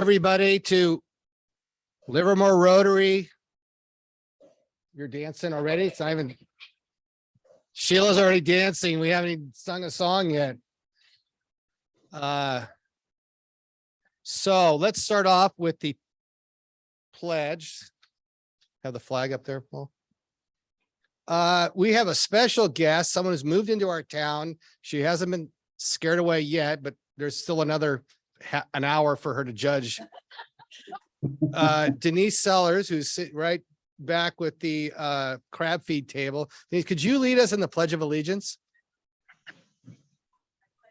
everybody to Livermore Rotary. You're dancing already. It's not even. Sheila's already dancing. We haven't even sung a song yet. So let's start off with the pledge. Have the flag up there, Paul. We have a special guest, someone who's moved into our town. She hasn't been scared away yet, but there's still another an hour for her to judge. Denise Sellers, who's sitting right back with the crab feed table. Denise, could you lead us in the Pledge of Allegiance?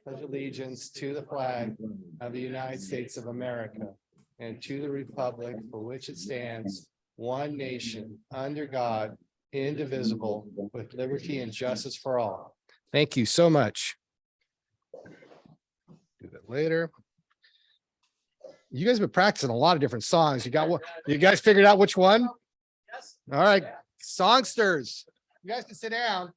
Pledge allegiance to the flag of the United States of America and to the republic for which it stands, one nation, under God, indivisible, with liberty and justice for all. Thank you so much. Do that later. You guys have been practicing a lot of different songs. You got what? You guys figured out which one? Yes. All right, songsters. You guys can sit down.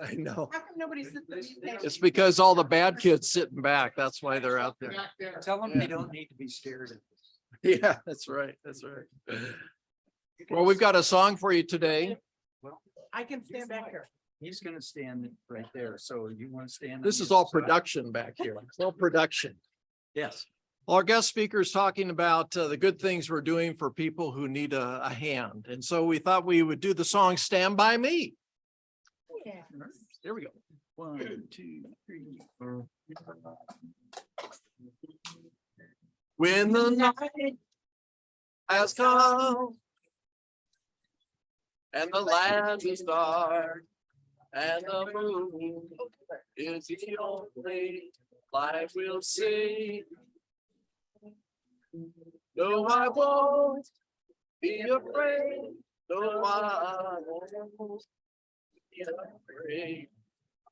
I know. How come nobody's? It's because all the bad kids sitting back. That's why they're out there. Tell them they don't need to be scared. Yeah, that's right. That's right. Well, we've got a song for you today. I can stand back here. He's gonna stand right there. So you want to stand? This is all production back here. It's all production. Yes. Our guest speaker is talking about the good things we're doing for people who need a hand. And so we thought we would do the song Stand By Me. Yeah. There we go. 1, 2, 3, 4. When the night has come and the land is dark and the moon is the only light we'll see. No, I won't be afraid. No, I won't be afraid.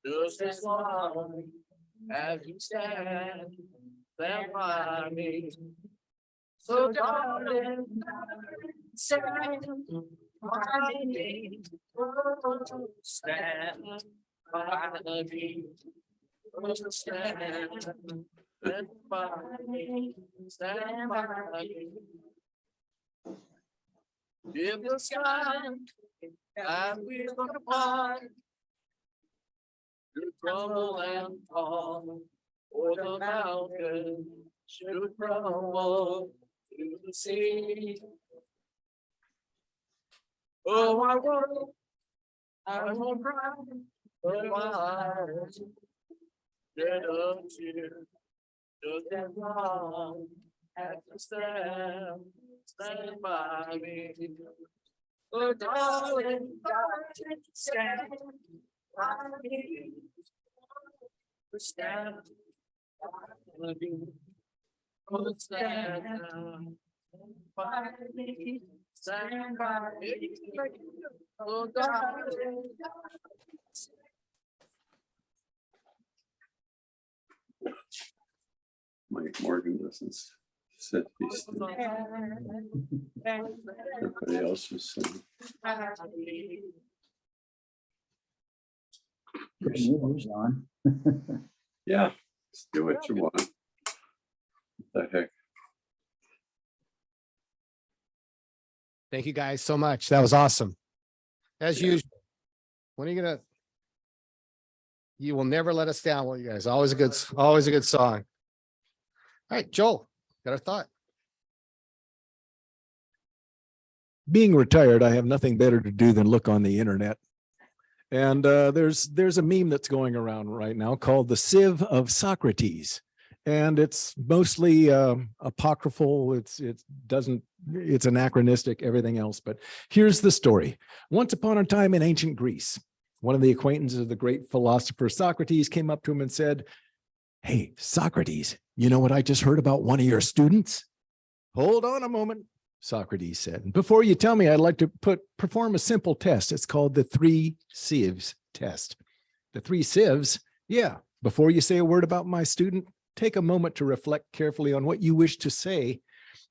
Just as long as you stand by me. So darling, stand by me. Stand by me. Stand by me. Stand by me. In the sky, as we look upon, you crumble and fall, or the mountain should crumble to the sea. Oh, I won't cry, but my eyes shed a tear, just as long as you stand by me. Oh, darling, stand by me. Stand by me. Oh, stand by me. Stand by me. Oh, darling. Mike Morgan doesn't sit these things. Everybody else is singing. Yeah, just do what you want. What the heck? Thank you guys so much. That was awesome. As usual. When are you gonna? You will never let us down, will you guys? Always a good song. All right, Joel, got a thought? Being retired, I have nothing better to do than look on the internet. And there's a meme that's going around right now called the Sieve of Socrates. And it's mostly apocryphal. It's anachronistic, everything else. But here's the story. Once upon a time in ancient Greece, one of the acquaintances of the great philosopher Socrates came up to him and said, "Hey, Socrates, you know what I just heard about one of your students?" "Hold on a moment," Socrates said. "Before you tell me, I'd like to perform a simple test. It's called the 3 sieves test." The 3 sieves? Yeah. Before you say a word about my student, take a moment to reflect carefully on what you wish to say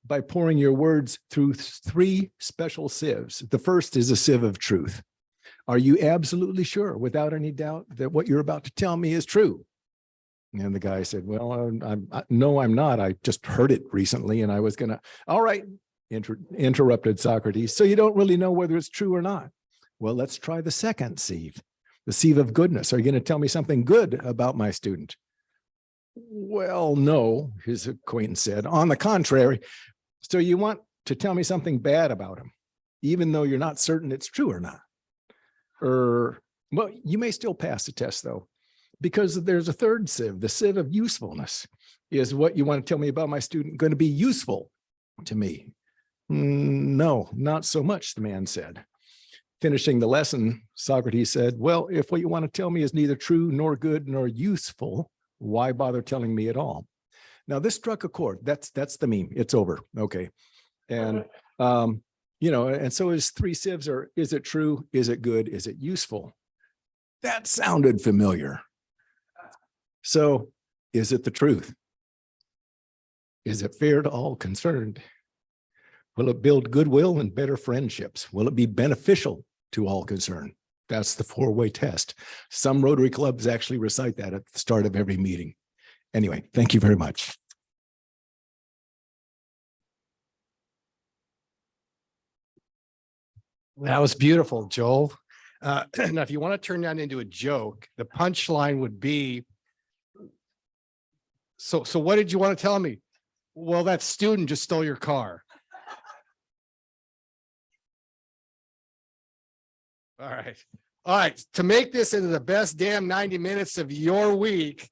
by pouring your words through 3 special sieves. The first is a sieve of truth. Are you absolutely sure, without any doubt, that what you're about to tell me is true? And the guy said, well, no, I'm not. I just heard it recently and I was gonna, all right, interrupted Socrates. So you don't really know whether it's true or not. Well, let's try the second sieve, the sieve of goodness. Are you going to tell me something good about my student? Well, no, his acquaintance said. On the contrary. So you want to tell me something bad about him, even though you're not certain it's true or not? Well, you may still pass the test though, because there's a third sieve, the sieve of usefulness. Is what you want to tell me about my student going to be useful to me? No, not so much, the man said. Finishing the lesson, Socrates said, well, if what you want to tell me is neither true nor good nor useful, why bother telling me at all? Now this struck a chord. That's the meme. It's over. Okay. And, and so his three sieves are, is it true? Is it good? Is it useful? That sounded familiar. So is it the truth? Is it fair to all concerned? Will it build goodwill and better friendships? Will it be beneficial to all concerned? That's the four-way test. Some Rotary clubs actually recite that at the start of every meeting. Anyway, thank you very much. That was beautiful, Joel. Now, if you want to turn that into a joke, the punchline would be, so what did you want to tell me? Well, that student just stole your car. All right. All right. To make this into the best damn 90 minutes of your week,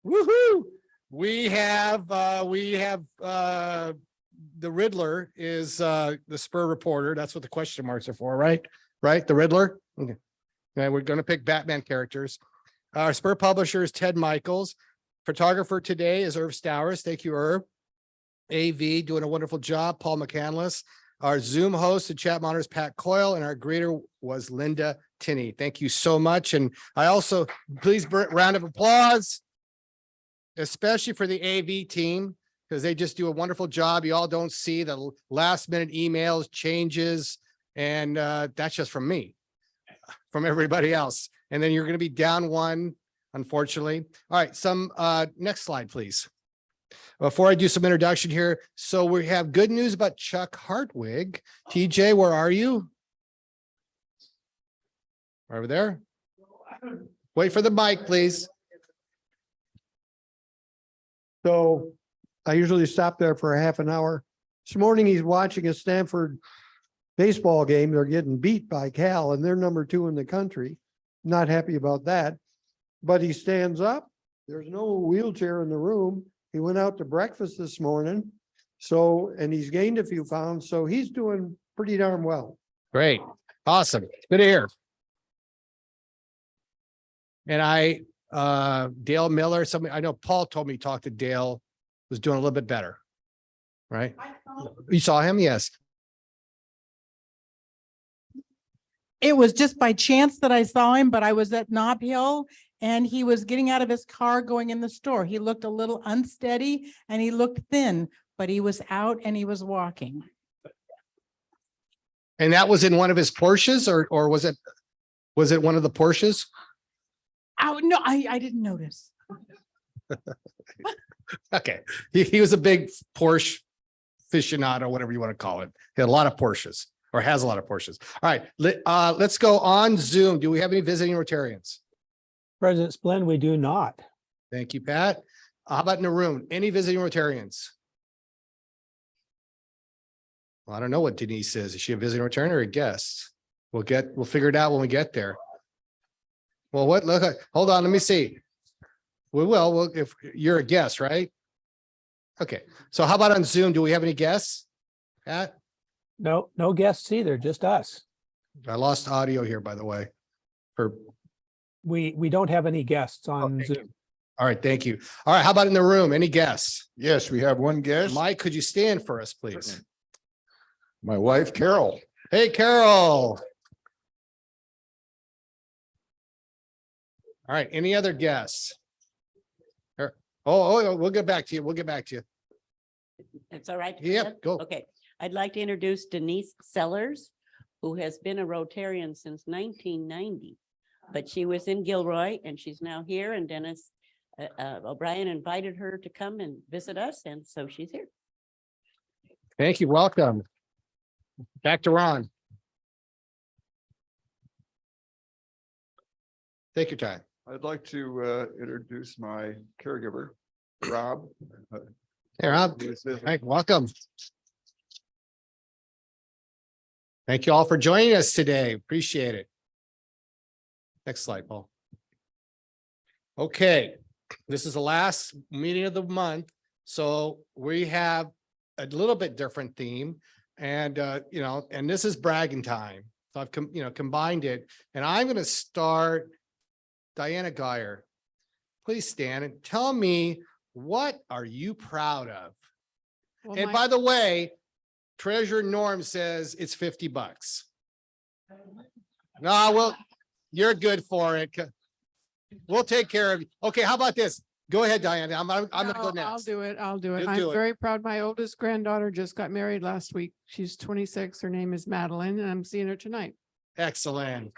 woohoo, we have the Riddler is the Spur reporter. That's what the question marks are for, right? Right? The Riddler. Okay. And we're going to pick Batman characters. Our Spur publisher is Ted Michaels. Photographer today is Irv Stowers. Thank you, Irv. AV doing a wonderful job. Paul McCandless. Our Zoom host and chat monitor is Pat Coyle, and our greeter was Linda Tinney. Thank you so much. And I also, please, round of applause, especially for the AV team, because they just do a wonderful job. You all don't see the last minute emails, changes, and that's just from me, from everybody else. And then you're going to be down one, unfortunately. All right, next slide, please. Before I do some introduction here, so we have good news about Chuck Hartwig. TJ, where are you? Over there. Wait for the mic, please. So I usually stop there for a half an hour. This morning, he's watching a Stanford baseball game. They're getting beat by Cal and they're number 2 in the country. Not happy about that, but he stands up. There's no wheelchair in the room. He went out to breakfast this morning. And he's gained a few pounds. So he's doing pretty darn well. Great. Awesome. Good to hear. And Dale Miller, I know Paul told me to talk to Dale, was doing a little bit better. Right? You saw him? Yes. It was just by chance that I saw him, but I was at Nob Hill and he was getting out of his car going in the store. He looked a little unsteady and he looked thin, but he was out and he was walking. And that was in one of his Porsches or was it one of the Porsches? Oh, no, I didn't notice. Okay. He was a big Porsche aficionado, whatever you want to call it. He had a lot of Porsches. Or has a lot of Porsches. All right, let's go on Zoom. Do we have any visiting Rotarians? President Splend, we do not. Thank you, Pat. How about in the room? Any visiting Rotarians? Well, I don't know what Denise is. Is she a visiting Rotarian or a guest? We'll figure it out when we get there. Well, hold on, let me see. We will. Well, if you're a guest, right? Okay. So how about on Zoom? Do we have any guests? Pat? No guests either, just us. I lost audio here, by the way. We don't have any guests on Zoom. All right, thank you. All right, how about in the room? Any guests? Yes, we have one guest. Mike, could you stand for us, please? My wife, Carol. Hey, Carol. All right, any other guests? Oh, we'll get back to you. We'll get back to you. It's all right. Yep, go. Okay. I'd like to introduce Denise Sellers. who has been a Rotarian since 1990. But she was in Gilroy and she's now here, and Dennis O'Brien invited her to come and visit us, and so she's here. Thank you. Welcome. Back to Ron. Take your time. I'd like to introduce my caregiver, Rob. Hey, Rob. who is visiting. Hey, welcome. Thank you all for joining us today. Appreciate it. Next slide, Paul. Okay, this is the last meeting of the month, so we have a little bit different theme, and and this is bragging time. So I've combined it, and I'm going to start. Diana Geyer, please stand and tell me, what are you proud of? Well, And my- by the way, Treasurer Norm says it's $50. No, well, you're good for it. We'll take care of you. Okay, how about this? Go ahead, Diana. I'm gonna go I'll next. do it. I'll do it. You I'm do it. very proud. My oldest granddaughter just got married last week. She's 26. Her name is Madeline, and I'm seeing her tonight. Excellent.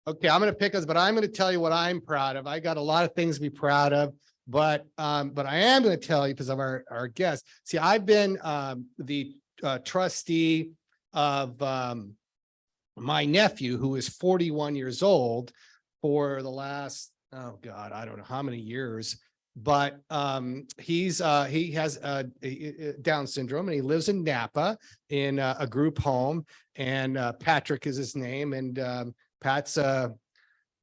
Okay, I'm gonna pick us, but I'm gonna tell you what I'm proud of. I got a lot of things to be proud of, but I am gonna tell you because of our guest. See, I've been the trustee of my nephew, who is 41 years old, for the last, oh God, I don't know how many years. But he has Down syndrome, and he lives in Napa in a group home, and Patrick is his name, and Pat's a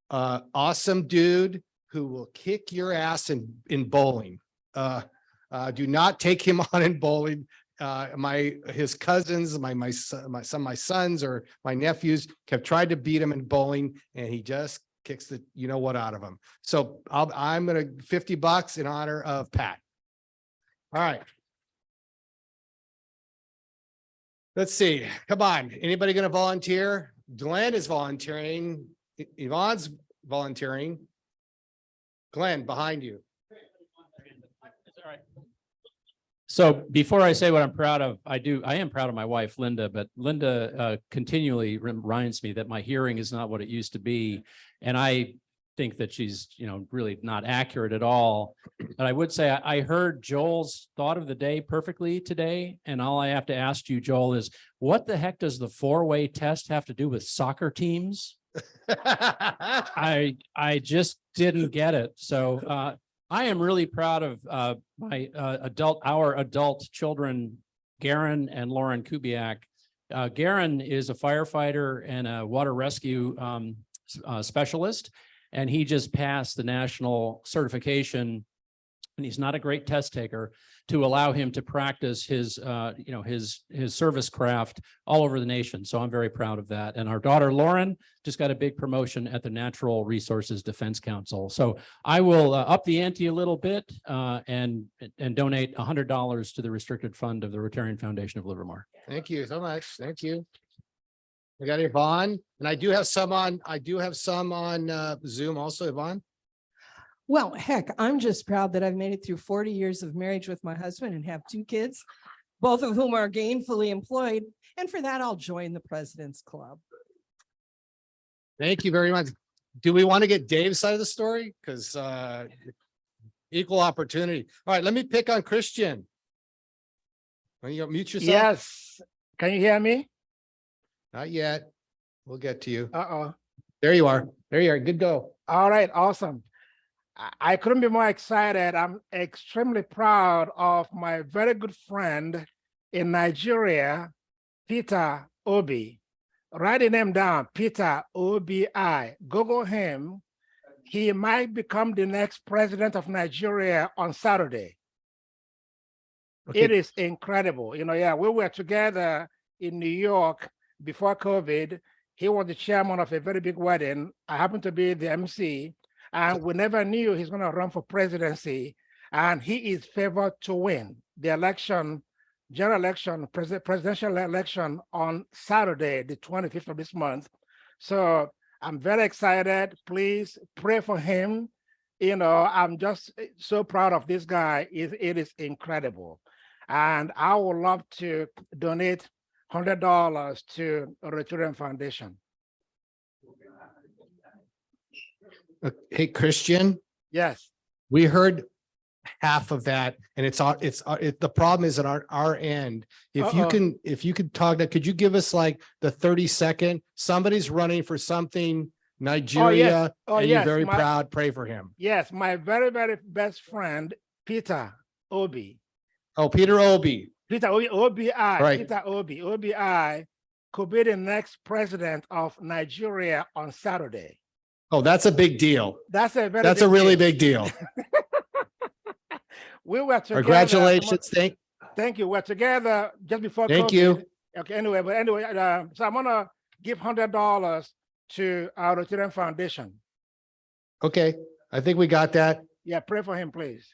awesome dude who will kick your ass in bowling. Do not take him on in bowling. His cousins, my sons or my nephews have tried to beat him in bowling, and he just kicks the what out of him. So I'm gonna $50 in honor of Pat. All right. Let's see. Come on. Anybody gonna volunteer? Glenn is volunteering. Yvonne's volunteering. Glenn, behind you. So before I say what I'm proud of, I am proud of my wife, Linda, but Linda continually reminds me that my hearing is not what it used to be. And I think that she's, really not accurate at all. But I would say I heard Joel's thought of the day perfectly today. And all I have to ask you, Joel, is what the heck does the 4-way test have to do with soccer teams? I just didn't get it. So I am really proud of our adult children, Garen and Lauren Kubiak. Garen is a firefighter and a water rescue specialist, and he just passed the national certification, and he's not a great test taker, to allow him to practice his service craft all over the nation. So I'm very proud of that. And our daughter Lauren just got a big promotion at the Natural Resources Defense Council. So I will up the ante a little bit and donate $100 to the restricted fund of the Rotarian Foundation of Livermore. Thank you so much. Thank you. We got Yvonne, and I do have some on Zoom also, Yvonne. Well, heck, I'm just proud that I've made it through 40 years of marriage with my husband and have 2 kids, both of whom are gainfully employed. And for that, I'll join the President's Club. Thank you very much. Do we want to get Dave's side of the story? Because equal opportunity. All right, let me pick on Christian. Can you mute yourself? Yes. Can you hear me? Not yet. We'll get to you. Uh-oh. There you are. There you are. Good go. All right, awesome. I couldn't be more excited. I'm extremely proud of my very good friend in Nigeria, Peter Obi. Write the name down, Peter Obi. Google him. He might become the next president of Nigeria on Saturday. Okay. It is incredible. We were together in New York before COVID. He was the chairman of a very big wedding. I happened to be the MC. And we never knew he's going to run for presidency. And he is favored to win the election, general election, presidential election on Saturday, the 25th of this month. So I'm very excited. Please pray for him. I'm just so proud of this guy. It is incredible. And I would love to donate $100 to the Children Foundation. Hey, Christian, Yes. we heard half of that and the problem is at our end. If you Uh-oh. could talk that, could you give us like the 30-second, somebody's running for something, Nigeria, Oh, and you're yes, very my- proud, pray for him. Yes, my very, very best friend, Peter Obi. Oh, Peter Obi. Peter Obi, OBI, Right. Peter Obi, OBI could be the next president of Nigeria on Saturday. Oh, that's a big deal. That's a very That's a big really deal. big deal. We were together. Congratulations. Thank you. We're together just before Thank COVID. you. Okay, anyway, so I'm gonna give $100 to our Children Foundation. Okay, I think we got that. Yeah, pray for him, please.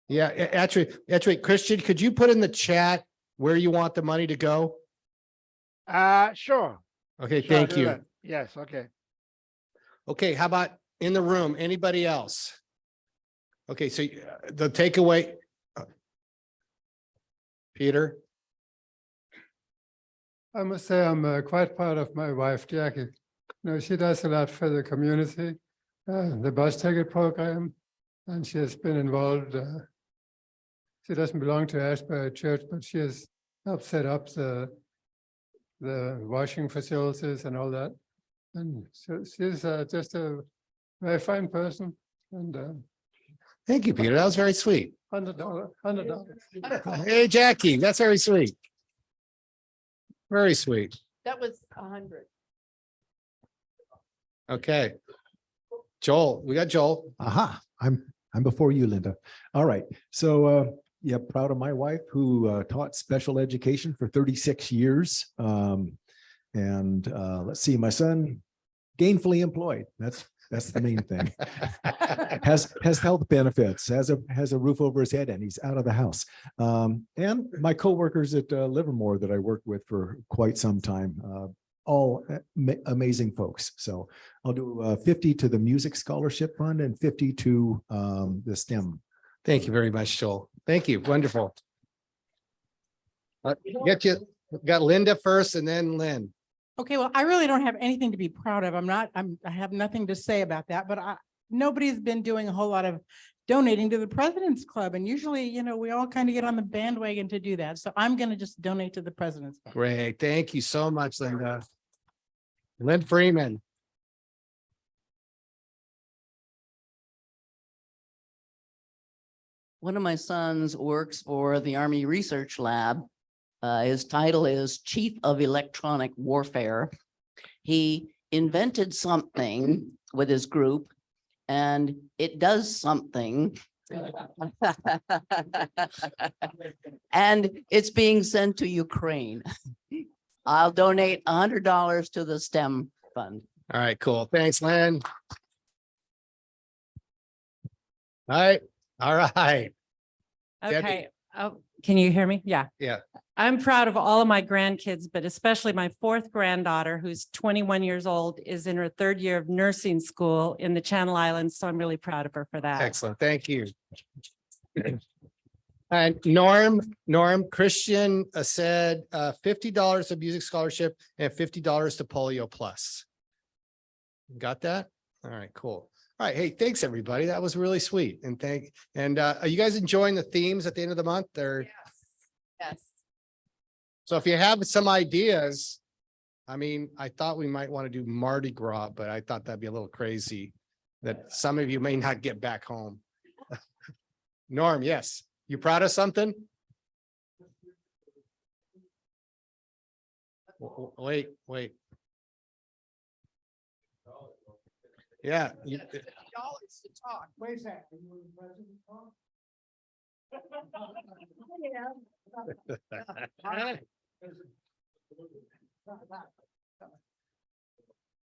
Yeah, actually, Christian, could you put in the chat where you want the money to go? Sure. Okay, Sure, I'll thank do you. that. Yes, okay. Okay, how about in the room? Anybody else? Okay, so the takeaway. Peter? I must say I'm quite proud of my wife, Jackie. You know, she does a lot for the community, the bus ticket program, and she has been involved. She doesn't belong to Ashbury Church, but she has helped set up the washing facilities and all that. And so she's just a very fine person. And Thank you, Peter. That was very sweet. $100. Hey, Jackie, that's very sweet. Very sweet. That was 100. Okay. Joel, we got Joel. Aha, I'm before you, Linda. All right. So, yeah, proud of my wife who taught special education for 36 years. Let's see, my son gainfully employed. That's the main thing. Has health benefits, has a roof over his head, and he's out of the house. And my coworkers at Livermore that I worked with for quite some time, all amazing folks. So I'll do 50 to the Music Scholarship Fund and 50 to the STEM. Thank you very much, Joel. Thank you. Wonderful. Got Linda first and then Lynn. Okay, well, I really don't have anything to be proud of. I have nothing to say about that, but nobody's been doing a whole lot of donating to the President's Club. And usually, you know, we all kind of get on the bandwagon to do that. So I'm going to just donate to the President's Club. Great. Thank you so much, Linda. Lynn Freeman. One of my sons works for the Army Research Lab. His title is Chief of Electronic Warfare. He invented something with his group and it does something. And it's being sent to Ukraine. I'll donate $100 to the STEM fund. All right, cool. Thanks, Lynn. All right. All right. Debbie. Okay. Oh, can you hear me? Yeah. Yeah. I'm proud of all of my grandkids, but especially my fourth granddaughter, who's 21 years old, is in her third year of nursing school in the Channel Islands. So I'm really proud of her for that. Excellent. Thank you. And Norm Christian said $50 of music scholarship and $50 to Polio Plus. Got that? All right, cool. All right. Hey, thanks, everybody. That was really sweet. And are you guys enjoying the themes at the end of the month? They're Yes. So if you have some ideas, I mean, I thought we might want to do Mardi Gras, but I thought that'd be a little crazy that some of you may not get back home. Norm, yes. You proud of something? Wait. Yeah. Wait a second.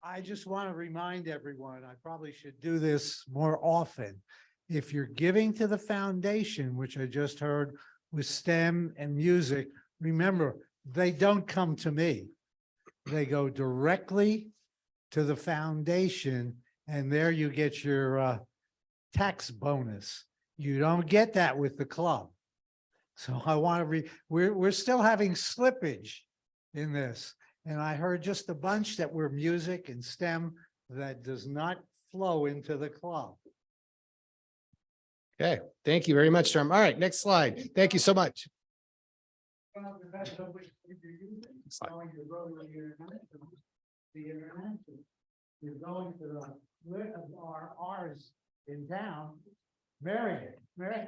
I just want to remind everyone, I probably should do this more often. If you're giving to the foundation, which I just heard with STEM and music, remember, they don't come to me. They go directly to the foundation, and there you get your tax bonus. You don't get that with the club. So I want to we're still having slippage in this. And I heard just a bunch that were music and STEM that does not flow into the club. Okay, thank you very much, Tom. All right, next slide. Thank you so much. You're going to ours in town, Marion. Right?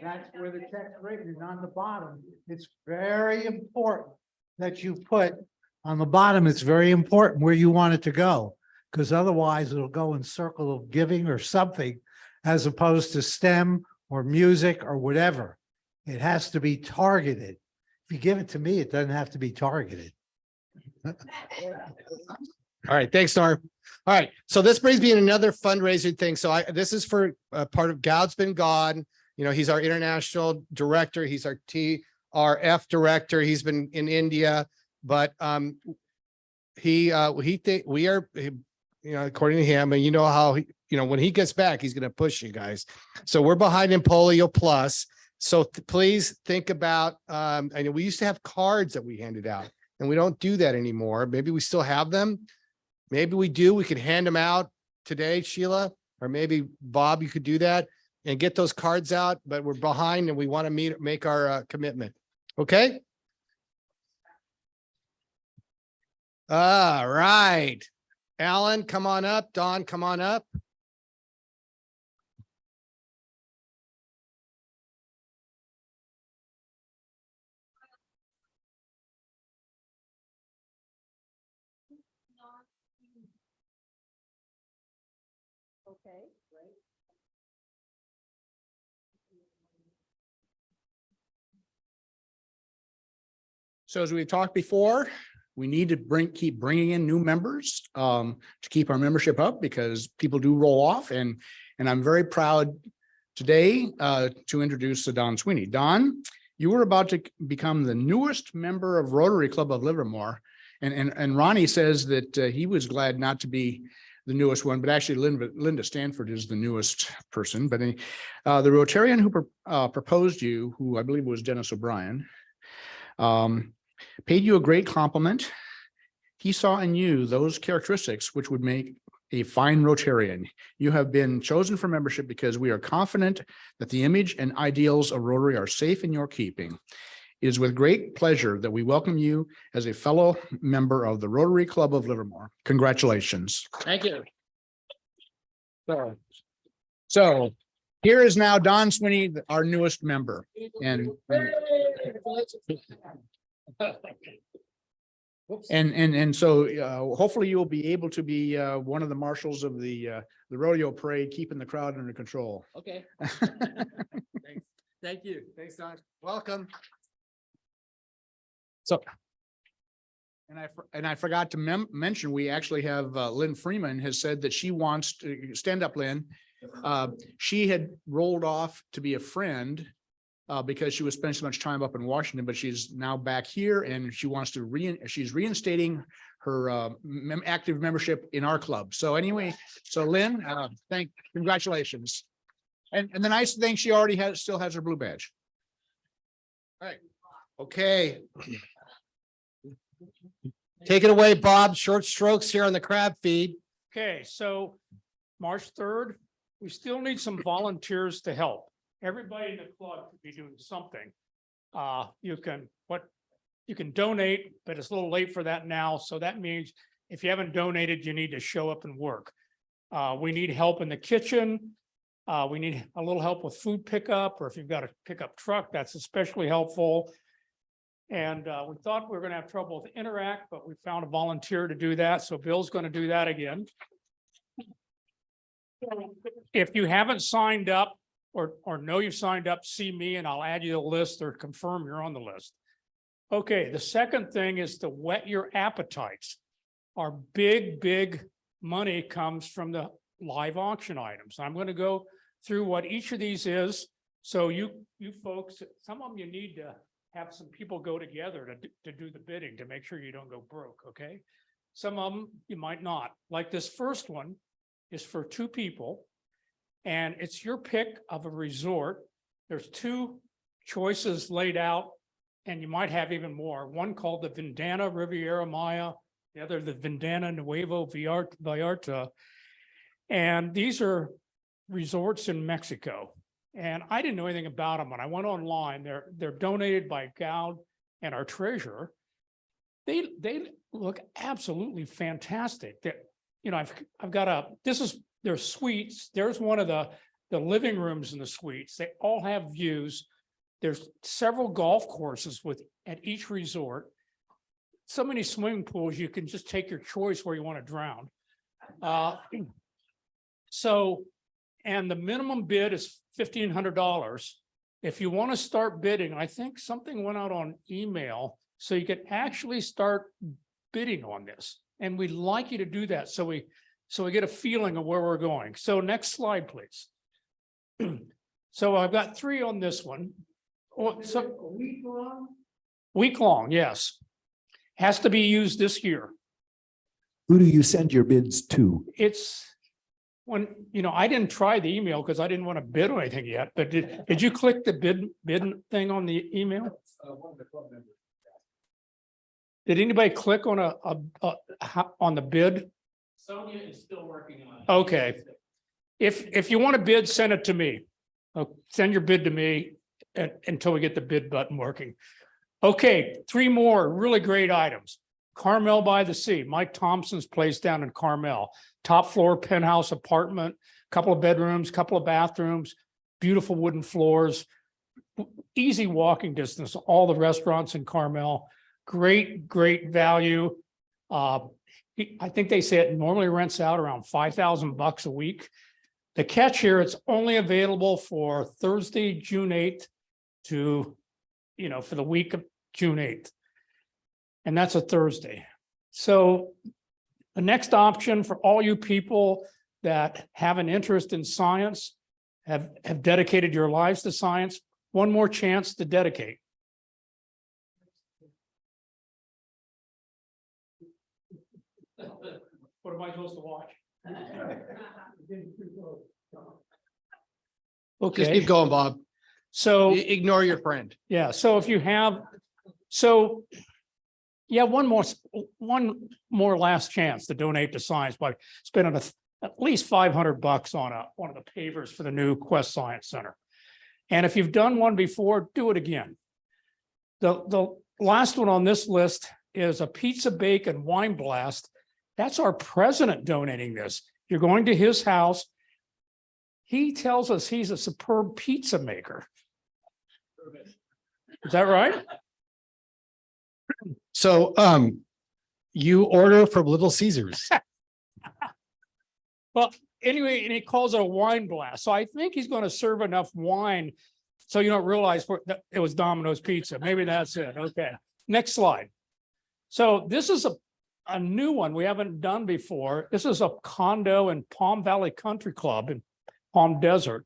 That's where the check's written, and on the bottom, it's very important that you put on the bottom, it's very important where you want it to go. Because otherwise it'll go in circle of giving or something, as opposed to STEM or music or whatever. It has to be targeted. If you give it to me, it doesn't have to be targeted. All right, thanks, Norm. All right, so this brings me in another fundraising thing. So this is for part of God's Been God. You know, he's our international director. He's our TRF director. He's been in India, but we are, you know, according to him, and you know how he, you know, when he gets back, he's going to push you guys. So we're behind in Polio Plus. So please think about, I know we used to have cards that we handed out, and we don't do that anymore. Maybe we still have them. Maybe we do. We could hand them out today, Sheila, or maybe Bob, you could do that and get those cards out, but we're behind and we want to make our commitment. Okay. All right. Alan, come on up. Don, come on up. Okay, great. So as we talked before, we need to keep bringing in new members to keep our membership up, because people do roll off, and I'm very proud today to introduce Don Sweeney. Don, you were about to become the newest member of Rotary Club of Livermore, and Ronnie says that he was glad not to be the newest one, but actually Linda Stanford is the newest person. But the Rotarian who proposed you, who I believe was Dennis O'Brien, paid you a great compliment. He saw in you those characteristics which would make a fine Rotarian. You have been chosen for membership because we are confident that the image and ideals of Rotary are safe in your keeping. It is with great pleasure that we welcome you as a fellow member of the Rotary Club of Livermore. Congratulations. Thank you. So here is now Don Sweeney, our newest member. And so hopefully you will be able to be one of the marshals of the rodeo parade, keeping the crowd under control. Okay. Thanks. Thank you. Thanks, Don. Welcome. So, and I forgot to mention, we actually have Lynn Freeman has said that she wants to stand up, Lynn. She had rolled off to be a friend because she was spending so much time up in Washington, but she's now back here, and she wants to she's reinstating her active membership in our club. So anyway, so Lynn, congratulations. And the nice thing, she already still has her blue badge. All right. Okay. Take it away, Bob. Short strokes here on the crab feed. Okay, so March 3rd, we still need some volunteers to help. Everybody in the club could be doing something. You can donate, but it's a little late for that now. So that means if you haven't donated, you need to show up and work. We need help in the kitchen. We need a little help with food pickup, or if you've got a pickup truck, that's especially helpful. And we thought we were going to have trouble with Interact, but we found a volunteer to do that. So Bill's going to do that again. If you haven't signed up or know you've signed up, see me and I'll add you to the list or confirm you're on the list. Okay, the second thing is to whet your appetites. Our big money comes from the live auction items. I'm going to go through what each of these is. So you folks, some of them you need to have some people go together to do the bidding to make sure you don't go broke, okay? Some of them you might not. Like this first one is for 2 people, And it's your pick of a resort. There's two choices laid out, and you might have even more. One called the Vindana Riviera Maya, the other the Vindana Nuevo Vallarta. And these are resorts in Mexico. And I didn't know anything about them. When I went online, they're donated by Goud and our treasurer. They look absolutely fantastic. I've got there's suites. There's one of the living rooms in the suites. They all have views. There's several golf courses at each resort. So many swimming pools, you can just take your choice where you want to drown. And the minimum bid is $1,500. If you want to start bidding, I think something went out on email, so you can actually start bidding on this. And we'd like you to do that so we get a feeling of where we're going. So next slide, please. So I've got 3 on this one. Week long, yes. Has to be used this year. Who do you send your bids to? It's when, I didn't try the email because I didn't want to bid on anything yet, but did you click the bid thing on the email? Did anybody click on on the bid? Sonia is still working on it. Okay. If you want to bid, send it to me. Send your bid to me until we get the bid button working. Okay, 3 more really great items. Carmel by the Sea, Mike Thompson's place down in Carmel. Top floor penthouse apartment, couple of bedrooms, couple of bathrooms, beautiful wooden floors, easy walking distance, all the restaurants in Carmel. Great value. I think they say it normally rents out around $5,000 a week. The catch here, it's only available for Thursday, June 8th to, for the week of June 8th. And that's a Thursday. So the next option for all you people that have an interest in science, have dedicated your lives to science, one more chance to dedicate. What am I supposed to watch? Okay. Just keep going, Bob. So Ignore your friend. yeah, so if you have, one more last chance to donate to science by spending at least $500 on one of the pavers for the new Quest Science Center. And if you've done one before, do it again. The last one on this list is a pizza bake and wine blast. That's our president donating this. You're going to his house. He tells us he's a superb pizza maker. Is that right? So, you order from Little Caesars. Well, anyway, and he calls it a wine blast. So I think he's going to serve enough wine so you don't realize it was Domino's Pizza. Maybe that's it. Okay. Next slide. So this is a new one we haven't done before. This is a condo in Palm Valley Country Club in Palm Desert.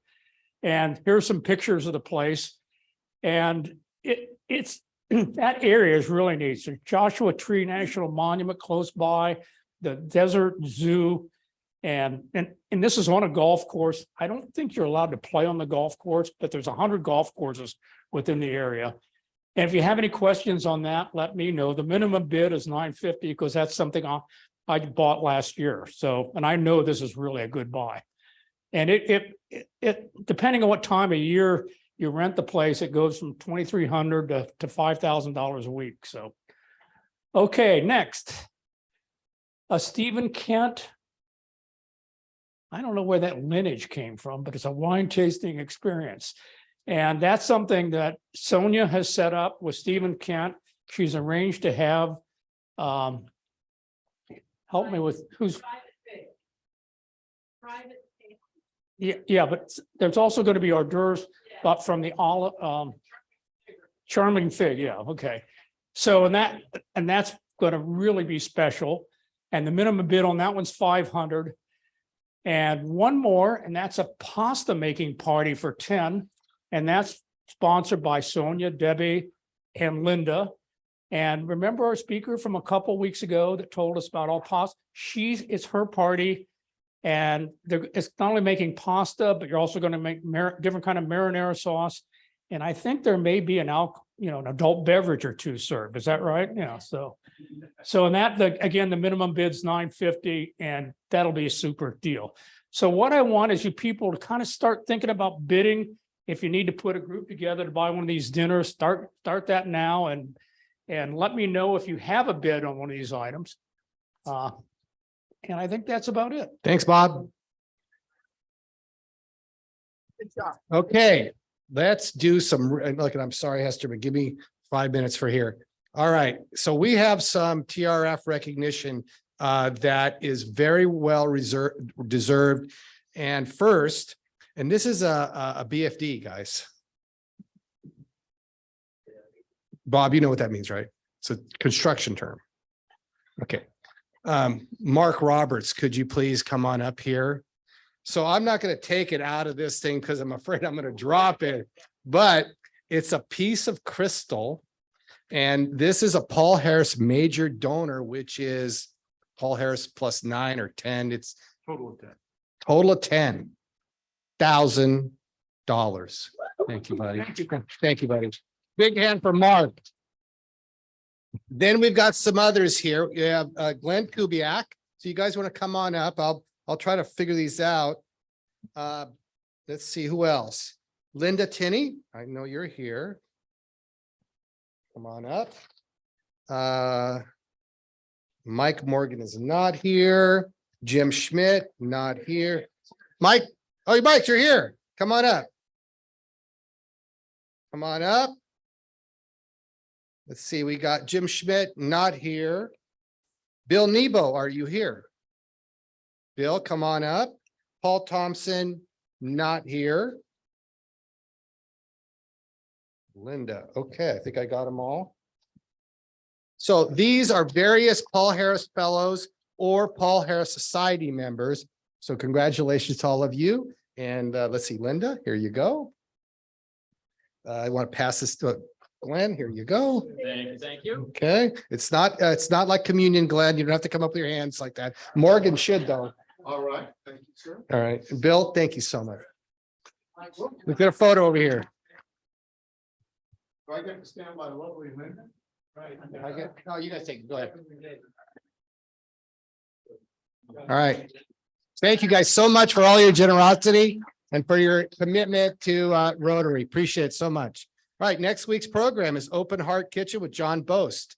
And here's some pictures of the place. And it's that area is really neat. So Joshua Tree National Monument close by, the Desert Zoo. And this is on a golf course. I don't think you're allowed to play on the golf course, but there's 100 golf courses within the area. And if you have any questions on that, let me know. The minimum bid is $950 because that's something I bought last year. So, and I know this is really a good buy. And it depending on what time of year you rent the place, it goes from $2,300 to $5,000 a week. So, okay, next, Stephen Kent. I don't know where that lineage came from, but it's a wine tasting experience. And that's something that Sonia has set up with Stephen Kent. She's arranged to have, help me with who's. Yeah, but there's also going to be hors d'oeuvres, but from the olive, Charming Fig. Yeah, okay. So and that's going to really be special. And the minimum bid on that one's $500. And one more, and that's a pasta making party for 10. And that's sponsored by Sonia, Debbie, and Linda. And remember our speaker from a couple weeks ago that told us about all pasta? It's her party. And it's not only making pasta, but you're also going to make different kind of marinara sauce. And I think there may be an an adult beverage or two served. Is that right? Yeah. So in that, again, the minimum bid's $9.50 and that'll be a super deal. So what I want is you people to kind of start thinking about bidding. If you need to put a group together to buy one of these dinners, start that now and let me know if you have a bid on one of these items. And I think that's about it. Thanks, Bob. Okay, let's do some, look, and I'm sorry, Hester, but give me 5 minutes for here. All right, so we have some TRF recognition that is very well deserved. And first, and this is a BFD, guys. Bob, you know what that means, right? It's a construction term. Okay. Mark Roberts, could you please come on up here? So I'm not going to take it out of this thing because I'm afraid I'm going to drop it, but it's a piece of crystal. And this is a Paul Harris major donor, which is Paul Harris plus 9 or 10. It's Total of 10. total of $10,000. Thank you, buddy. Thank you, buddy. Big hand for Mark. Then we've got some others here. We have Glenn Kubiak. So you guys want to come on up? I'll try to figure these out. Let's see who else. Linda Tinney. I know you're here. Come on up. Mike Morgan is not here. Jim Schmidt, not here. Mike. Oh, Mike, you're here. Come on up. Come on up. Let's see, we got Jim Schmidt, not here. Bill Nebo, are you here? Bill, come on up. Paul Thompson, not here. Linda, okay, I think I got them all. So these are various Paul Harris Fellows or Paul Harris Society members. So congratulations to all of you. And let's see, Linda, here you go. I want to pass this to Glenn, here you go. Thank you. Okay, it's not like communion, Glenn. You don't have to come up with your hands like that. Morgan should though. All right, thank you, sir. All right, Bill, thank you so much. We've got a photo over here. Do I get to stand by lovely Linda? Right. No, you guys take it. Go ahead. All right. Thank you guys so much for all your generosity and for your commitment to Rotary. Appreciate it so much. All right, next week's program is Open Heart Kitchen with John Boast.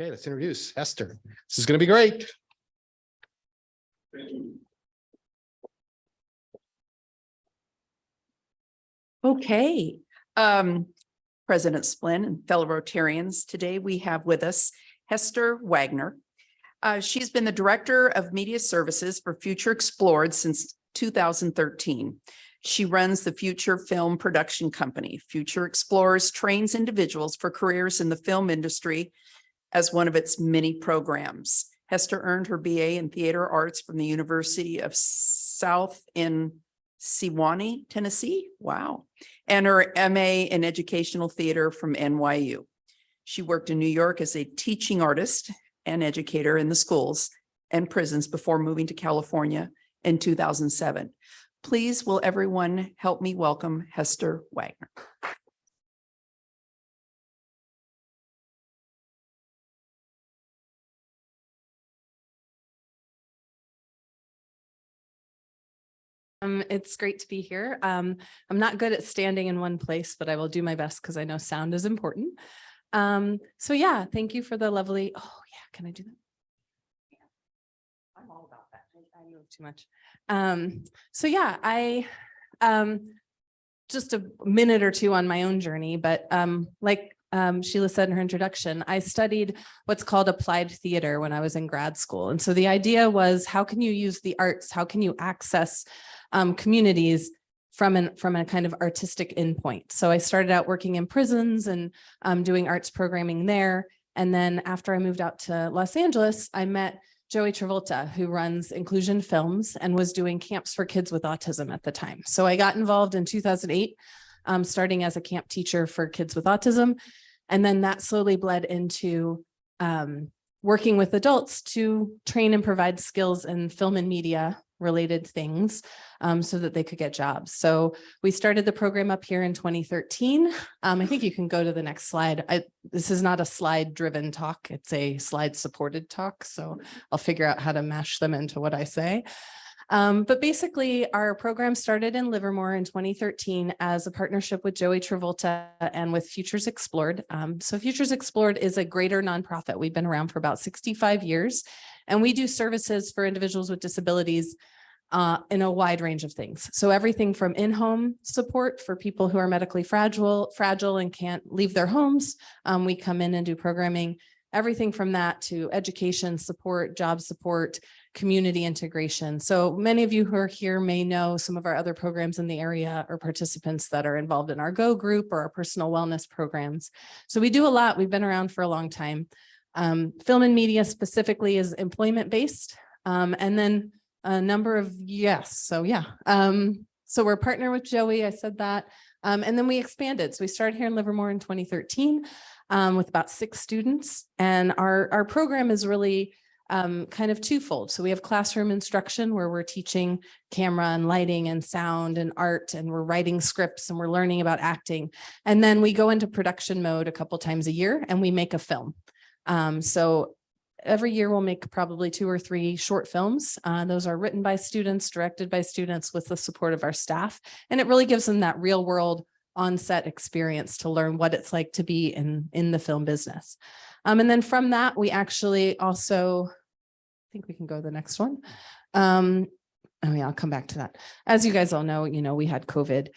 Okay, let's introduce Hester. This is going to be great. Okay. President Splin and fellow Rotarians, today we have with us Hester Wagner. She's been the Director of Media Services for Future Explored since 2013. She runs the Future Film Production Company. Future Explorers trains individuals for careers in the film industry as one of its many programs. Hester earned her BA in Theater Arts from the University of South in Sewanee, Tennessee. Wow. And her MA in Educational Theater from NYU. She worked in New York as a teaching artist and educator in the schools and prisons before moving to California in 2007. Please, will everyone help me welcome Hester Wagner? It's great to be here. I'm not good at standing in one place, but I will do my best because I know sound is important. So yeah, thank you for the lovely, oh yeah, can I do that? I'm all about that. I move too much. So yeah, I just a minute or two on my own journey, but like Sheila said in her introduction, I studied what's called applied theater when I was in grad school. And so the idea was, how can you use the arts? How can you access communities from a kind of artistic endpoint? So I started out working in prisons and doing arts programming there. And then after I moved out to Los Angeles, I met Joey Travolta, who runs Inclusion Films and was doing camps for kids with autism at the time. So I got involved in 2008, starting as a camp teacher for kids with autism. And then that slowly bled into working with adults to train and provide skills in film and media related things so that they could get jobs. So we started the program up here in 2013. I think you can go to the next slide. This is not a slide driven talk. It's a slide supported talk. So I'll figure out how to mash them into what I say. But basically our program started in Livermore in 2013 as a partnership with Joey Travolta and with Futures Explored. So Futures Explored is a greater nonprofit. We've been around for about 65 years, and we do services for individuals with disabilities in a wide range of things. So everything from in-home support for people who are medically fragile and can't leave their homes. We come in and do programming, everything from that to education support, job support, community integration. So many of you who are here may know some of our other programs in the area or participants that are involved in our GO group or our personal wellness programs. So we do a lot. We've been around for a long time. Film and media specifically is employment-based. And then a number of, yes. So yeah. So we're a partner with Joey. I said that. And then we expanded. So we started here in Livermore in 2013 with about 6 students. And our program is really kind of twofold. So we have classroom instruction where we're teaching camera and lighting and sound and art, and we're writing scripts and we're learning about acting. And then we go into production mode a couple times a year and we make a film. So every year we'll make probably 2 or 3 short films. Those are written by students, directed by students with the support of our staff. And it really gives them that real world on-set experience to learn what it's like to be in the film business. And then from that, we actually also, I think we can go to the next one. Oh yeah, I'll come back to that. As you guys all know, we had COVID.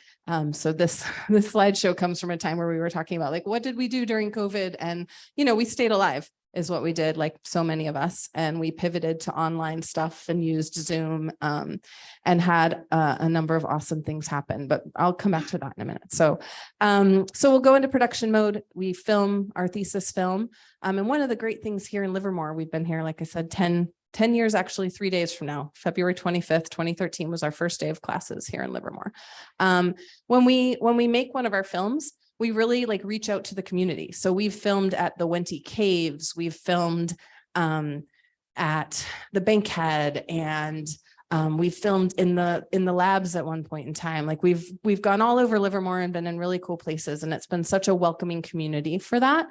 So this slideshow comes from a time where we were talking about like, what did we do during COVID? And, we stayed alive is what we did, like so many of us. And we pivoted to online stuff and used Zoom and had a number of awesome things happen, but I'll come back to that in a minute. So we'll go into production mode. We film our thesis film. And one of the great things here in Livermore, we've been here, like I said, 10 years, actually 3 days from now, February 25th, 2013 was our first day of classes here in Livermore. When we make one of our films, we really reach out to the community. So we've filmed at the Wenty Caves, we've filmed at the Bankhead, and we filmed in the labs at one point in time. We've gone all over Livermore and been in really cool places, and it's been such a welcoming community for that.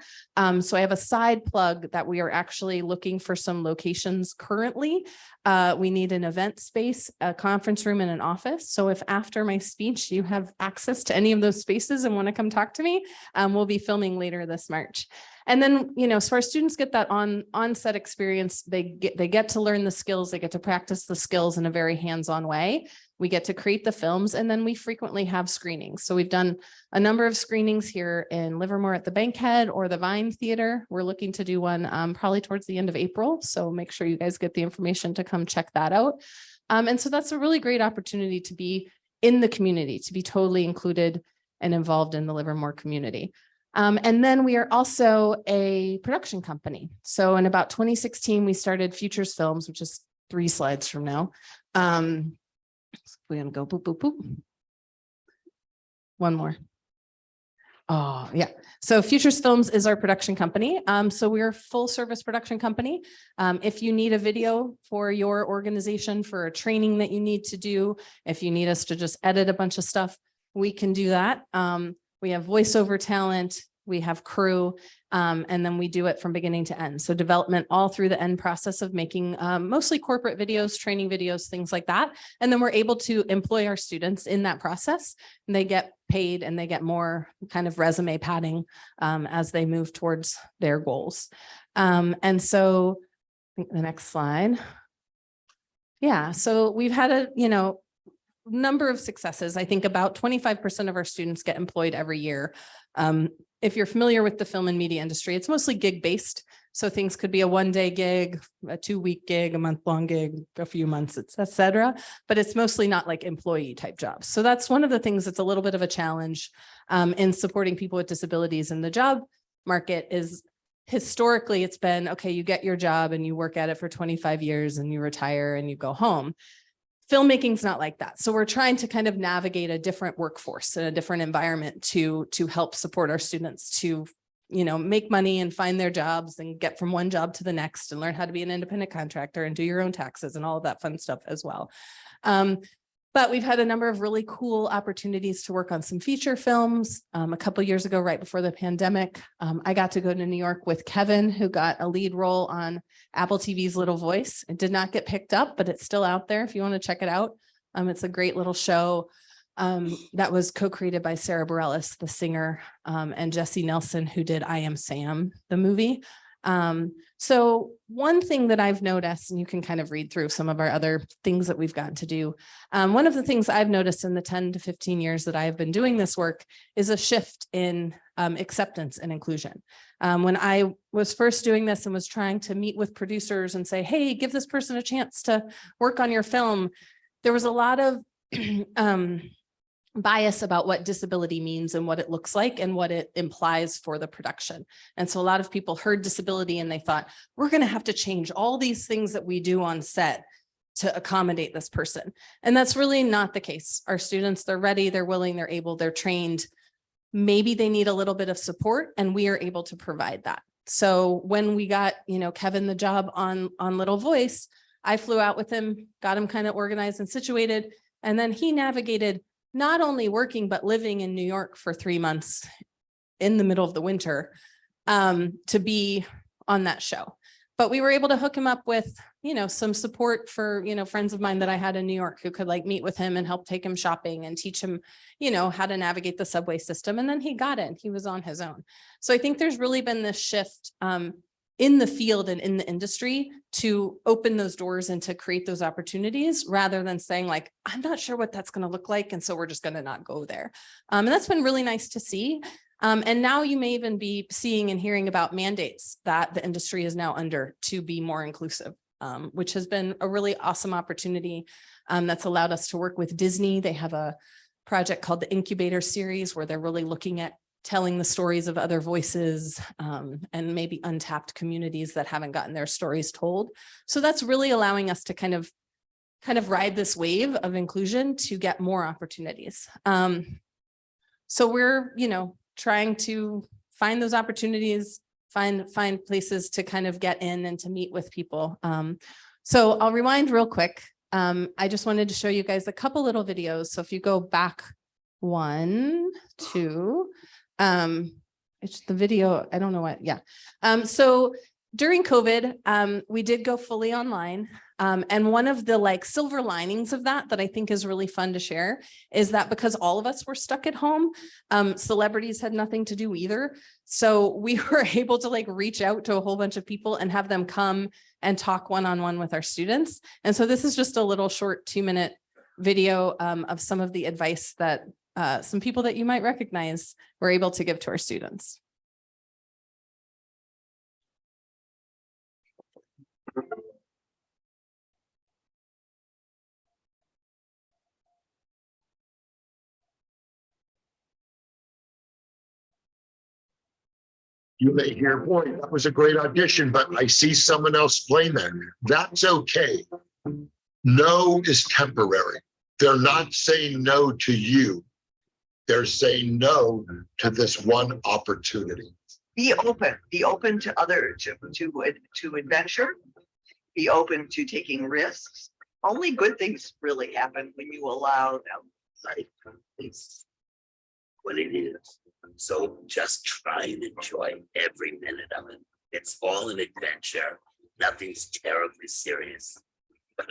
So I have a side plug that we are actually looking for some locations currently. We need an event space, a conference room, and an office. So if after my speech you have access to any of those spaces and want to come talk to me, we'll be filming later this March. And then, so our students get that on-set experience. They get to learn the skills, they get to practice the skills in a very hands-on way. We get to create the films, and then we frequently have screenings. So we've done a number of screenings here in Livermore at the Bankhead or the Vine Theater. We're looking to do one probably towards the end of April. So make sure you guys get the information to come check that out. And so that's a really great opportunity to be in the community, to be totally included and involved in the Livermore community. And then we are also a production company. So in about 2016, we started Futures Films, which is 3 slides from now. We're gonna go boop, boop, boop. One more. Oh, yeah. So Futures Films is our production company. So we're a full service production company. If you need a video for your organization for a training that you need to do, if you need us to just edit a bunch of stuff, we can do that. We have voiceover talent, we have crew, and then we do it from beginning to end. So development all through the end process of making mostly corporate videos, training videos, things like that. And then we're able to employ our students in that process, and they get paid and they get more kind of resume padding as they move towards their goals. And so I think the next slide. Yeah, so we've had a, number of successes. I think about 25% of our students get employed every year. If you're familiar with the film and media industry, it's mostly gig based. So things could be a 1-day gig, a 2-week gig, a month-long gig, a few months, et cetera. But it's mostly not like employee type jobs. So that's one of the things that's a little bit of a challenge in supporting people with disabilities in the job market. Is historically it's been, okay, you get your job and you work at it for 25 years and you retire and you go home. Filmmaking's not like that. So we're trying to kind of navigate a different workforce and a different environment to help support our students to make money and find their jobs and get from one job to the next and learn how to be an independent contractor and do your own taxes and all of that fun stuff as well. But we've had a number of really cool opportunities to work on some feature films. A couple of years ago, right before the pandemic, I got to go to New York with Kevin, who got a lead role on Apple TV's Little Voice. It did not get picked up, but it's still out there if you want to check it out. It's a great little show that was co-created by Sarah Bareilles, the singer, and Jesse Nelson, who did I Am Sam, the movie. So one thing that I've noticed, and you can kind of read through some of our other things that we've got to do. One of the things I've noticed in the 10 to 15 years that I've been doing this work is a shift in acceptance and inclusion. When I was first doing this and was trying to meet with producers and say, hey, give this person a chance to work on your film, there was a lot of bias about what disability means and what it looks like and what it implies for the production. And so a lot of people heard disability and they thought, we're going to have to change all these things that we do on set to accommodate this person. And that's really not the case. Our students, they're ready, they're willing, they're able, they're trained. Maybe they need a little bit of support and we are able to provide that. So when we got, Kevin the job on Little Voice, I flew out with him, got him kind of organized and situated. And then he navigated not only working, but living in New York for 3 months in the middle of the winter to be on that show. But we were able to hook him up with, some support for, friends of mine that I had in New York who could meet with him and help take him shopping and teach him, how to navigate the subway system. And then he got it, he was on his own. So I think there's really been this shift in the field and in the industry to open those doors and to create those opportunities rather than saying I'm not sure what that's going to look like. And so we're just going to not go there. And that's been really nice to see. And now you may even be seeing and hearing about mandates that the industry is now under to be more inclusive, which has been a really awesome opportunity that's allowed us to work with Disney. They have a project called the Incubator Series where they're really looking at telling the stories of other voices and maybe untapped communities that haven't gotten their stories told. So that's really allowing us to kind of ride this wave of inclusion to get more opportunities. So we're, trying to find those opportunities, find places to kind of get in and to meet with people. So I'll rewind real quick. I just wanted to show you guys a couple little videos. So if you go back 1, 2, it's the video, I don't know what, yeah. So during COVID, we did go fully online. And one of the silver linings of that I think is really fun to share is that because all of us were stuck at home, celebrities had nothing to do either. So we were able to reach out to a whole bunch of people and have them come and talk one-on-one with our students. And so this is just a little short 2-minute video of some of the advice that some people that you might recognize were able to give to our students. You may hear, boy, that was a great audition, but I see someone else playing there. That's okay. No is temporary. They're not saying no to you. They're saying no to this one opportunity. Be open to other, to adventure, be open to taking risks. Only good things really happen when you allow them. Life is what it is. So just try and enjoy every minute of it. It's all an adventure. Nothing's terribly serious. But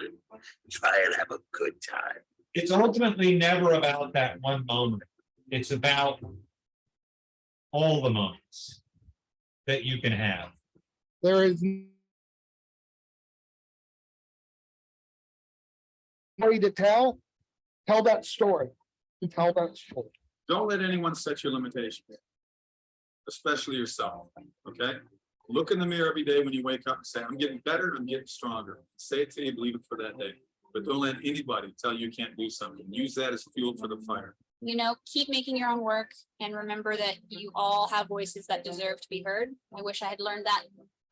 try and have a good time. It's ultimately never about that one moment. It's about all the moments that you can have. There is Story to tell that story. Tell that story. Don't let anyone set your limitations, especially yourself, okay? Look in the mirror every day when you wake up and say, I'm getting better, I'm getting stronger. Say it till you believe it for that day. But don't let anybody tell you can't do something. Use that as fuel for the fire. Keep making your own work and remember that you all have voices that deserve to be heard. I wish I had learned that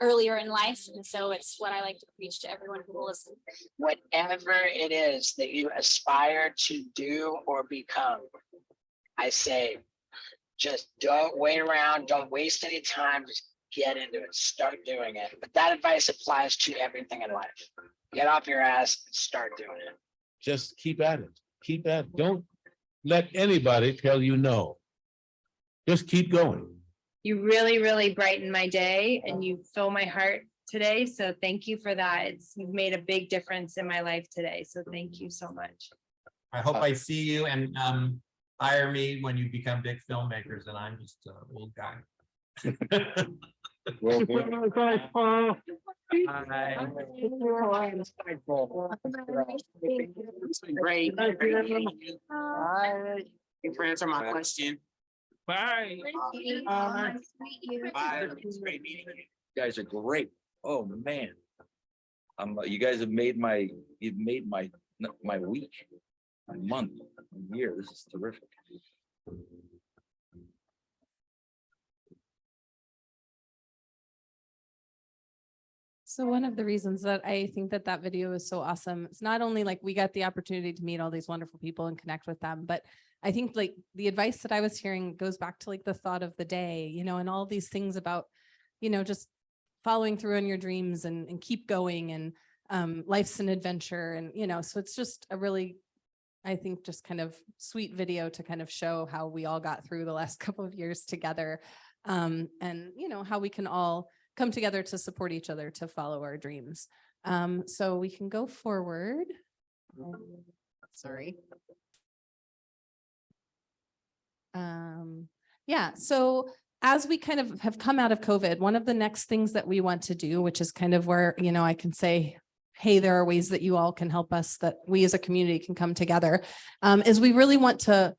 earlier in life. And so it's what I like to preach to everyone who will listen. Whatever it is that you aspire to do or become, I say, Just don't wait around. Don't waste any time. Just get into it. Start doing it. But that advice applies to everything in life. Get off your ass and start doing it. Just keep at it. Keep at it. Don't let anybody tell you no. Just keep going. You really, really brighten my day and you fill my heart today. So thank you for that. You've made a big difference in my life today. So thank you so much. I hope I see you and hire me when you become big filmmakers and I'm just an old guy. Well, Great. You for answer my question. Bye. Bye. It's great meeting you. You guys are great. Oh, man. You guys have made my week, my month, my year. This is terrific. So one of the reasons that I think that that video is so awesome, it's not only like we got the opportunity to meet all these wonderful people and connect with them, but I think like the advice that I was hearing goes back to like the thought of the day, you know, and all these things about, you know, just following through on your dreams and keep going and life's an adventure. And, you know, so it's just a really, I think, just kind of sweet video to kind of show how we all got through the last couple of years together. And, you know, how we can all come together to support each other to follow our dreams. So we can go forward. Sorry. Yeah, so as we kind of have come out of COVID, one of the next things that we want to do, which is kind of where, you know, I can say, hey, there are ways that you all can help us, that we as a community can come together, is we really want to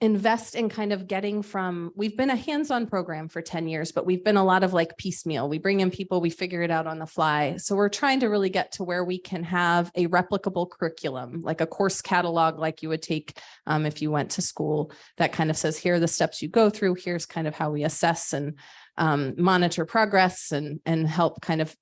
invest in kind of getting from, we've been a hands-on program for 10 years, but we've been a lot of like piecemeal. We bring in people, we figure it out on the fly. So we're trying to really get to where we can have a replicable curriculum, like a course catalog, like you would take if you went to school, that kind of says, here are the steps you go through. Here's kind of how we assess and monitor progress and help kind of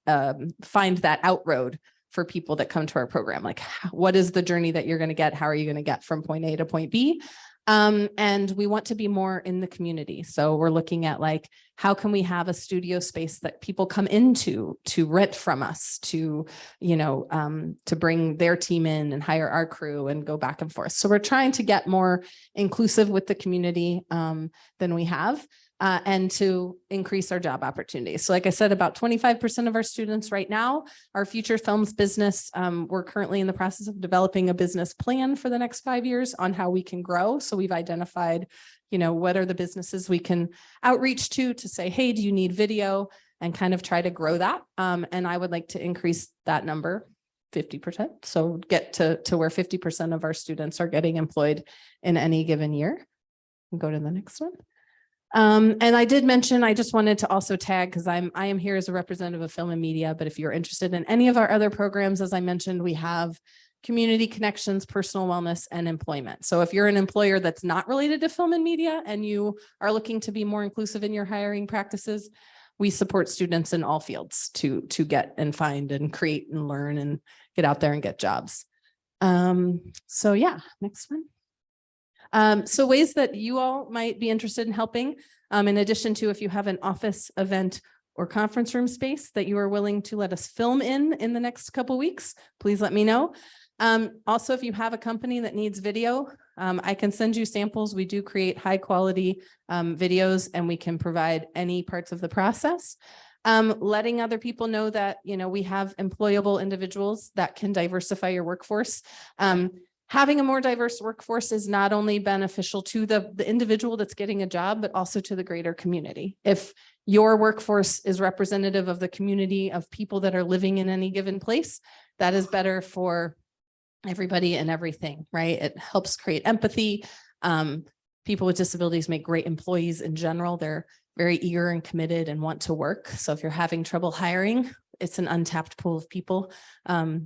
find that outroad for people that come to our program. Like, what is the journey that you're going to get? How are you going to get from point A to point B? And we want to be more in the community. So we're looking at like, how can we have a studio space that people come into to rent from us, to, you know, to bring their team in and hire our crew and go back and forth. So we're trying to get more inclusive with the community than we have. And to increase our job opportunities. So like I said, about 25% of our students right now are Future Films business. We're currently in the process of developing a business plan for the next 5 years on how we can grow. So we've identified, you know, what are the businesses we can outreach to say, hey, do you need video? And kind of try to grow that. And I would like to increase that number 50%. So get to where 50% of our students are getting employed in any given year. Go to the next one. And I did mention, I just wanted to also tag, because I am here as a representative of film and media, but if you're interested in any of our other programs, as I mentioned, we have community connections, personal wellness, and employment. So if you're an employer that's not related to film and media and you are looking to be more inclusive in your hiring practices, we support students in all fields to get and find and create and learn and get out there and get jobs. So yeah, next one. So ways that you all might be interested in helping, in addition to if you have an office, event, or conference room space that you are willing to let us film in the next couple of weeks, please let me know. Also, if you have a company that needs video, I can send you samples. We do create high quality videos and we can provide any parts of the process. Letting other people know that, you know, we have employable individuals that can diversify your workforce. Having a more diverse workforce is not only beneficial to the individual that's getting a job, but also to the greater community. If your workforce is representative of the community of people that are living in any given place, that is better for everybody and everything, right? It helps create empathy. People with disabilities make great employees in general. They're very eager and committed and want to work. So if you're having trouble hiring, it's an untapped pool of people.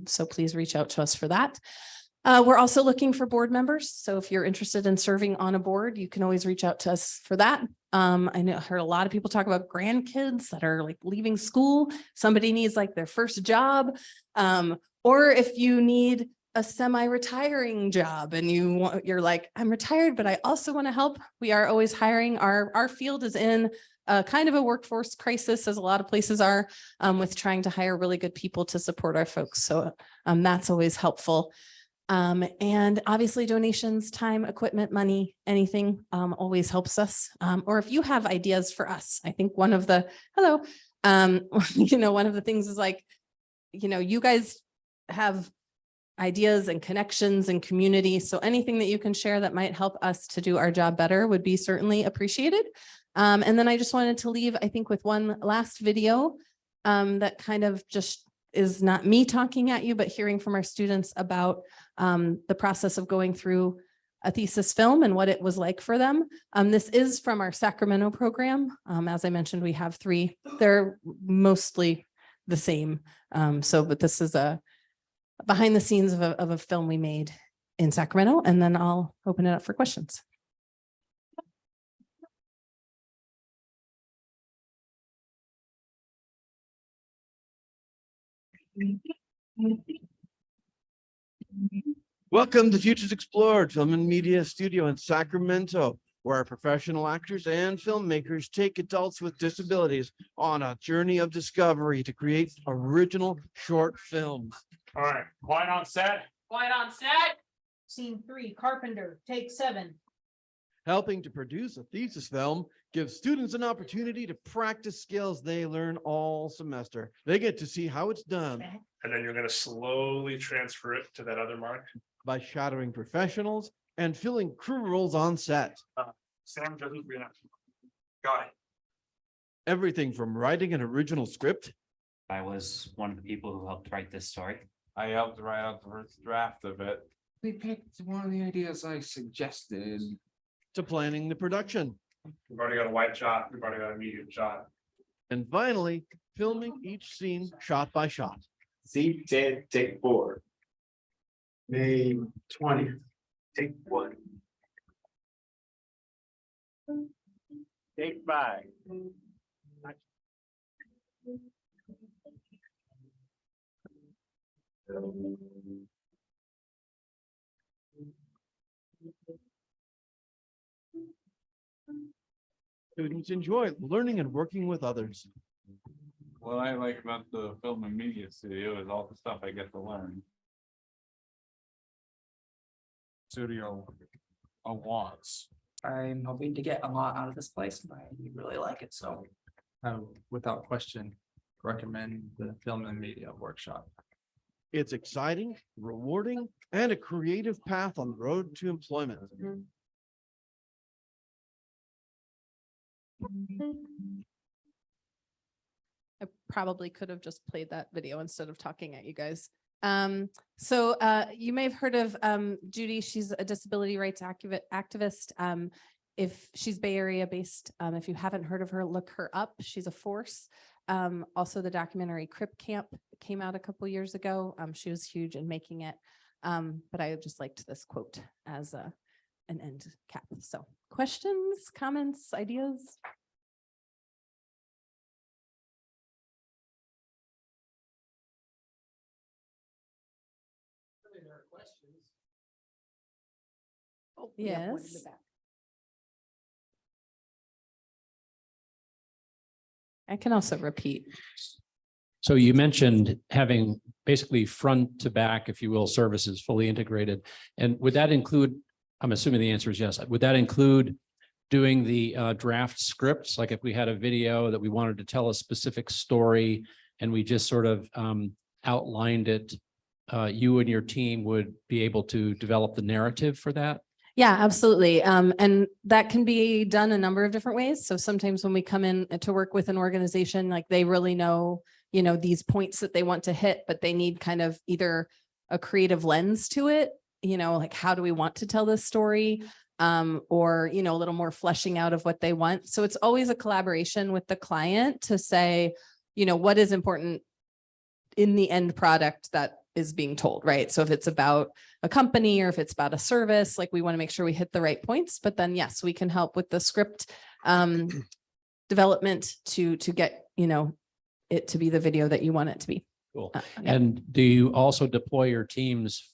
So please reach out to us for that. We're also looking for board members. So if you're interested in serving on a board, you can always reach out to us for that. I know I heard a lot of people talk about grandkids that are like leaving school. Somebody needs like their first job. Or if you need a semi-retiring job and you're like, I'm retired, but I also want to help. We are always hiring. Our field is in kind of a workforce crisis, as a lot of places are, with trying to hire really good people to support our folks. So that's always helpful. And obviously donations, time, equipment, money, anything always helps us. Or if you have ideas for us, I think one of the, one of the things is like, you guys have ideas and connections and community. So anything that you can share that might help us to do our job better would be certainly appreciated. And then I just wanted to leave, I think, with one last video that kind of just is not me talking at you, but hearing from our students about the process of going through a thesis film and what it was like for them. This is from our Sacramento program. As I mentioned, we have 3. They're mostly the same. But this is a behind the scenes of a film we made in Sacramento, and then I'll open it up for questions. Welcome to Futures Explored, Film and Media Studio in Sacramento, where our professional actors and filmmakers take adults with disabilities on a journey of discovery to create original short films. All right, quiet on set. Quiet on set. Scene 3, Carpenter, take 7. Helping to produce a thesis film gives students an opportunity to practice skills they learn all semester. They get to see how it's done. And then you're going to slowly transfer it to that other mark. By shadowing professionals and filling crew roles on set. Sam doesn't react. Got it. Everything from writing an original script. I was one of the people who helped write this story. I helped write out the first draft of it. We picked one of the ideas I suggested. To planning the production. We've already got a wide shot. We've already got a medium shot. And finally, filming each scene shot by shot. Scene 10, take 4. May 20th, take 1. Take 5. Students enjoy learning and working with others. What I like about the film and media studio is all the stuff I get to learn. Studio awards. I'm hoping to get a lot out of this place, and I really like it, so. Without question, recommend the film and media workshop. It's exciting, rewarding, and a creative path on the road to employment. I probably could have just played that video instead of talking at you guys. You may have heard of Judy. She's a disability rights activist. If she's Bay Area based, if you haven't heard of her, look her up. She's a force. Also, the documentary Crip Camp came out a couple years ago. She was huge in making it. But I just liked this quote as an end cap. So questions, comments, ideas? Oh, we have one in the Yes. back. I can also repeat. So you mentioned having basically front to back, if you will, services fully integrated. And would that include, I'm assuming the answer is yes, would that include doing the draft scripts? Like if we had a video that we wanted to tell a specific story and we just sort of outlined it, you and your team would be able to develop the narrative for that? Yeah, absolutely. And that can be done a number of different ways. So sometimes when we come in to work with an organization, like they really know, these points that they want to hit, but they need kind of either a creative lens to it, like how do we want to tell this story? Or, a little more fleshing out of what they want. So it's always a collaboration with the client to say, what is important in the end product that is being told, right? So if it's about a company or if it's about a service, like we want to make sure we hit the right points, but then yes, we can help with the script development to get, it to be the video that you want it to be. Cool. And do you also deploy your teams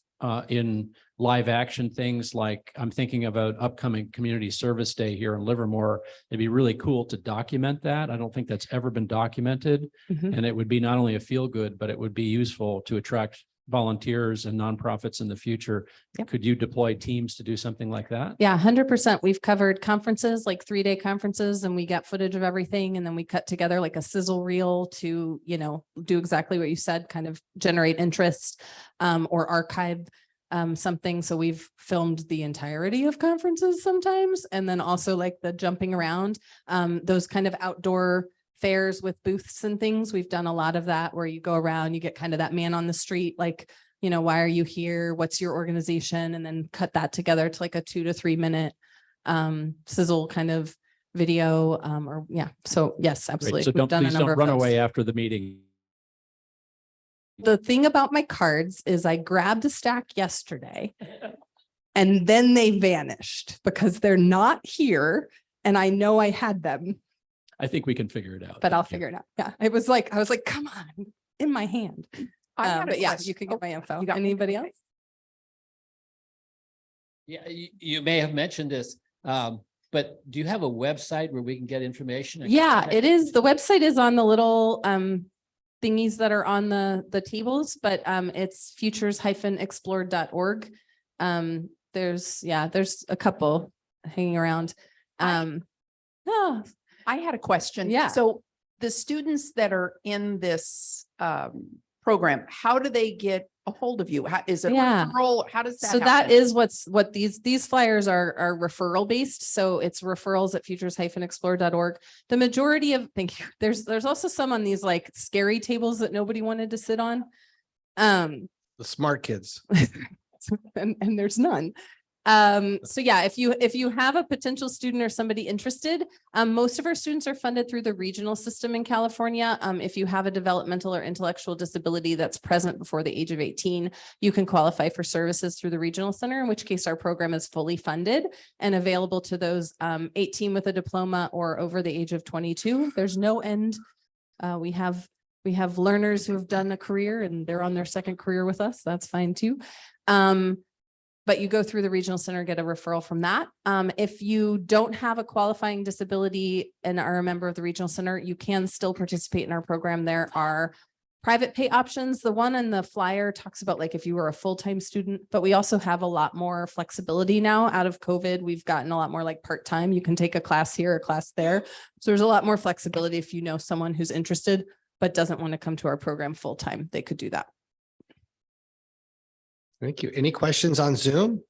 in live action things like I'm thinking of an upcoming community service day here in Livermore. It'd be really cool to document that. I don't think that's ever been documented. Mhm. And it would be not only a feel good, but it would be useful to attract volunteers and nonprofits in the future. Yep. Could you deploy teams to do something like that? Yeah, 100%. We've covered conferences, like 3-day conferences, and we got footage of everything. And then we cut together like a sizzle reel to, do exactly what you said, kind of generate interest or archive something. So we've filmed the entirety of conferences sometimes. And then also like the jumping around, those kind of outdoor fairs with booths and things. We've done a lot of that where you go around, you get kind of that man on the street, like, why are you here? What's your organization? And then cut that together to like a 2 to 3 minute sizzle kind of video. So yes, absolutely. So We've done a please number don't of run those. away after the meeting. The thing about my cards is I grabbed a stack yesterday and then they vanished because they're not here. And I know I had them, I think we can figure it out. but I'll figure it out. Yeah. I was like, come on, in my hand. I had a But yeah, question. you can get my info. You got- Anybody else? Yeah, you may have mentioned this, but do you have a website where we can get information? Yeah, it is. The website is on the little thingies that are on the tables, but it's futures-explored.org. There's a couple hanging around. Oh, I had a question. Yeah. So the students that are in this program, how do they get a hold of you? How, is it Yeah. referral? How does that So that happen? is what these flyers are referral based. So it's referrals at futures-explored.org. The majority of, thank you. There's also some on these like scary tables that nobody wanted to sit on. The smart kids. and there's none. So yeah, if you have a potential student or somebody interested, most of our students are funded through the regional system in California. If you have a developmental or intellectual disability that's present before the age of 18, you can qualify for services through the regional center, in which case our program is fully funded and available to those 18 with a diploma or over the age of 22. There's no end. We have learners who have done a career and they're on their second career with us. That's fine too. But you go through the regional center, get a referral from that. If you don't have a qualifying disability and are a member of the regional center, you can still participate in our program. There are private pay options. The one in the flyer talks about like if you were a full-time student, but we also have a lot more flexibility now out of COVID. We've gotten a lot more like part-time. You can take a class here, a class there. So there's a lot more flexibility if you know someone who's interested, but doesn't want to come to our program full-time, they could do that. Thank you. Any questions on Zoom?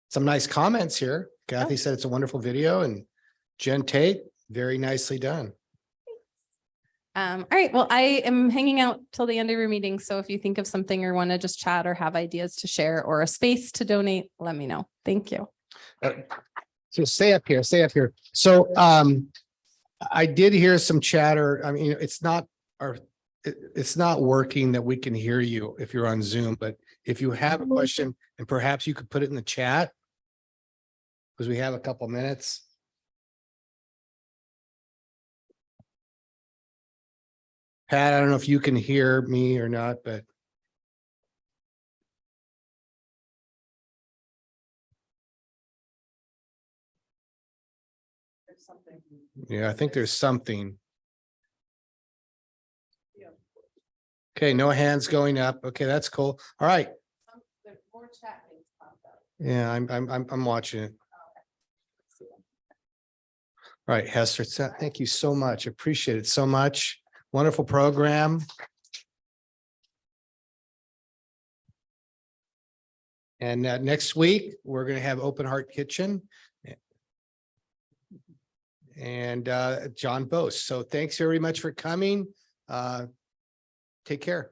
Some nice comments here. Kathy said it's a wonderful video, and Jen Tate, very nicely done. All right. Well, I am hanging out till the end of your meeting. So if you think of something or want to just chat or have ideas to share or a space to donate, let me know. Thank you. So stay up here, stay up here. So I did hear some chatter. I mean, it's not working that we can hear you if you're on Zoom, but if you have a question and perhaps you could put it in the chat, because we have a couple minutes. Pat, I don't know if you can hear me or not, but. Yeah, I think there's something. Okay, no hands going up. Okay, that's cool. All right. Yeah, I'm watching it. All right, Hester, thank you so much. Appreciate it so much. Wonderful program. And next week, we're going to have Open Heart Kitchen. And John Bose. So thanks very much for coming. Take care.